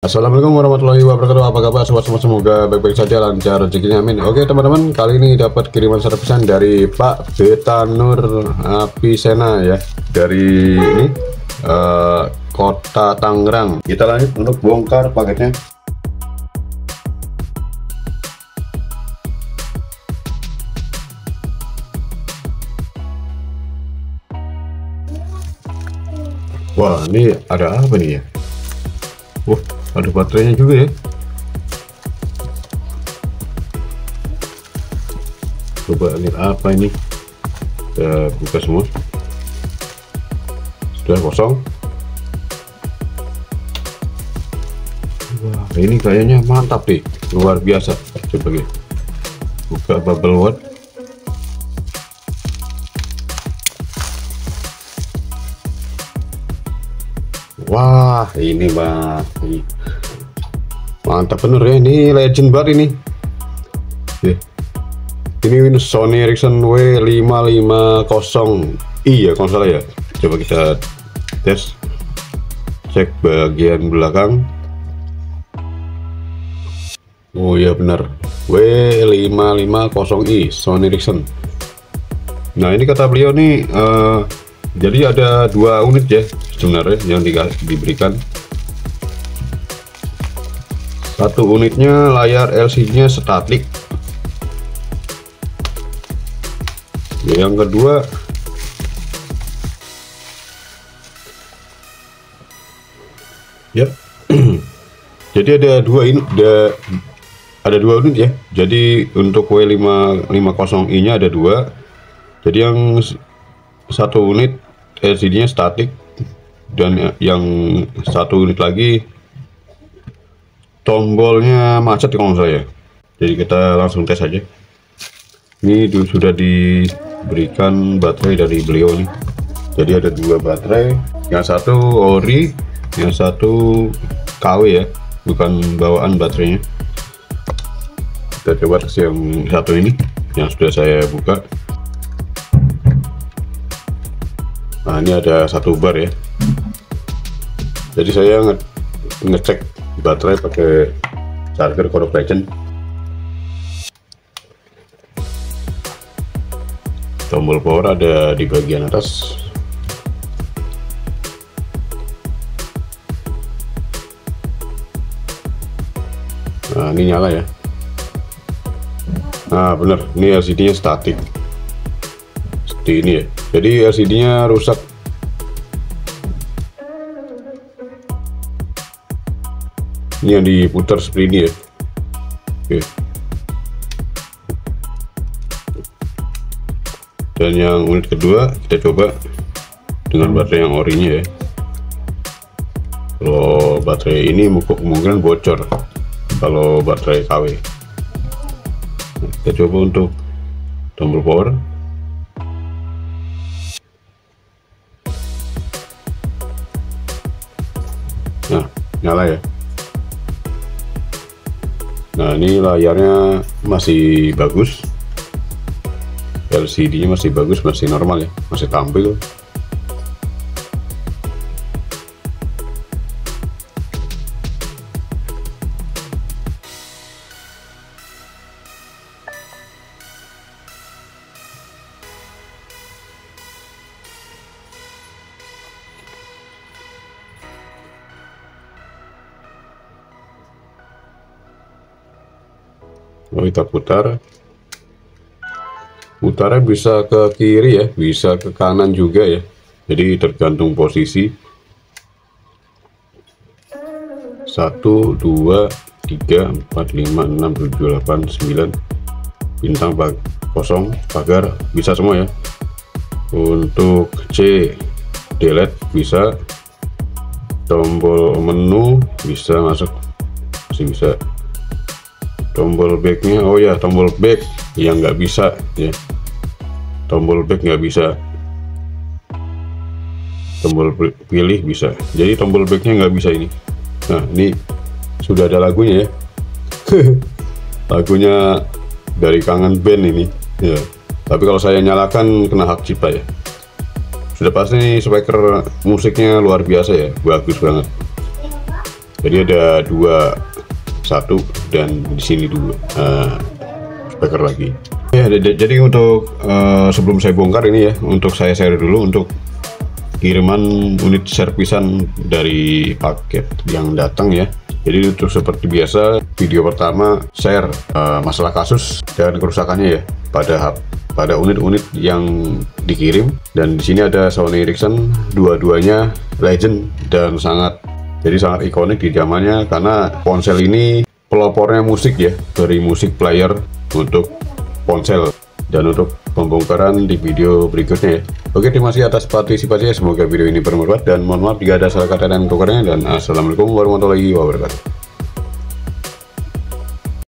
Assalamualaikum warahmatullahi wabarakatuh. Apa kabar sobat-sobat, semoga baik-baik saja, lancar rezekinya, amin. Oke teman-teman, kali ini dapat kiriman serpisan dari Pak Betanur Apisena ya, dari ini Kota Tangerang. Kita lanjut untuk bongkar paketnya. Wah, ini ada apa nih ya? Ada baterainya juga ya. Coba lihat apa ini. Kita buka semua. Sudah kosong. Wah, ini kayaknya mantap nih, luar biasa. Coba kita buka bubble wrap. Wah, ini mah mantap bener ya, ini legend banget ini. Ini Sony Ericsson W550i ya kalau salah ya. Coba kita tes, cek bagian belakang. Oh iya benar, W550i Sony Ericsson. Nah ini kata beliau nih, jadi ada 2 unit ya sebenarnya yang diberikan. Satu unitnya layar LCD-nya statik. Yang kedua ya jadi ada 2 unit ya. Jadi untuk W550i nya ada 2. Jadi yang satu unit LCD-nya statik, dan yang satu unit lagi tombolnya macet kalau saya. Jadi kita langsung tes aja. Ini sudah diberikan baterai dari beliau nih. Jadi ada 2 baterai, yang satu ori, yang satu KW ya, bukan bawaan baterainya. Kita coba tes yang satu ini, yang sudah saya buka. Nah ini ada 1 bar ya. Jadi saya ngecek baterai pakai charger Core Legend. Tombol power ada di bagian atas. Nah ini nyala ya. Nah bener, ini LCD nya statik seperti ini ya. Jadi LCD nya rusak. Ini yang diputar seperti ini ya. Oke. Dan yang unit kedua kita coba dengan baterai yang orinya ya. Kalau baterai ini kemungkinan bocor kalau baterai KW. Nah, kita coba untuk tombol power. Nah nyala ya. Nah ini layarnya masih bagus, LCD nya masih bagus, masih normal ya, masih tampil. Oh, kita putarnya bisa ke kiri ya, bisa ke kanan juga ya, jadi tergantung posisi. 1, 2, 3, 4, 5, 6, 7, 8, 9 bintang kosong pagar bisa semua ya. Untuk C delete bisa, tombol menu bisa masuk, masih bisa. Tombol backnya, oh ya tombol back yang nggak bisa ya, tombol back nggak bisa. Tombol pilih bisa, jadi tombol backnya nggak bisa ini. Nah ini sudah ada lagunya ya. Lagunya dari Kangen Band ini ya, tapi kalau saya nyalakan kena hak cipta ya. Sudah pasti nih speaker musiknya luar biasa ya, bagus banget. Jadi ada satu dan di sini dua speaker lagi. Ya, jadi untuk sebelum saya bongkar ini ya, untuk saya share dulu untuk kiriman unit servisan dari paket yang datang ya. Jadi untuk seperti biasa, video pertama share masalah kasus dan kerusakannya ya pada unit-unit yang dikirim. Dan di sini ada Sony Ericsson, dua-duanya legend dan sangat ikonik di zamannya, karena ponsel ini pelopornya musik ya, dari musik player untuk ponsel. Dan untuk pembongkaran di video berikutnya ya. Oke, terima kasih atas partisipasinya, semoga video ini bermanfaat dan mohon maaf jika ada salah kata dan kekurangan, dan assalamualaikum warahmatullahi wabarakatuh.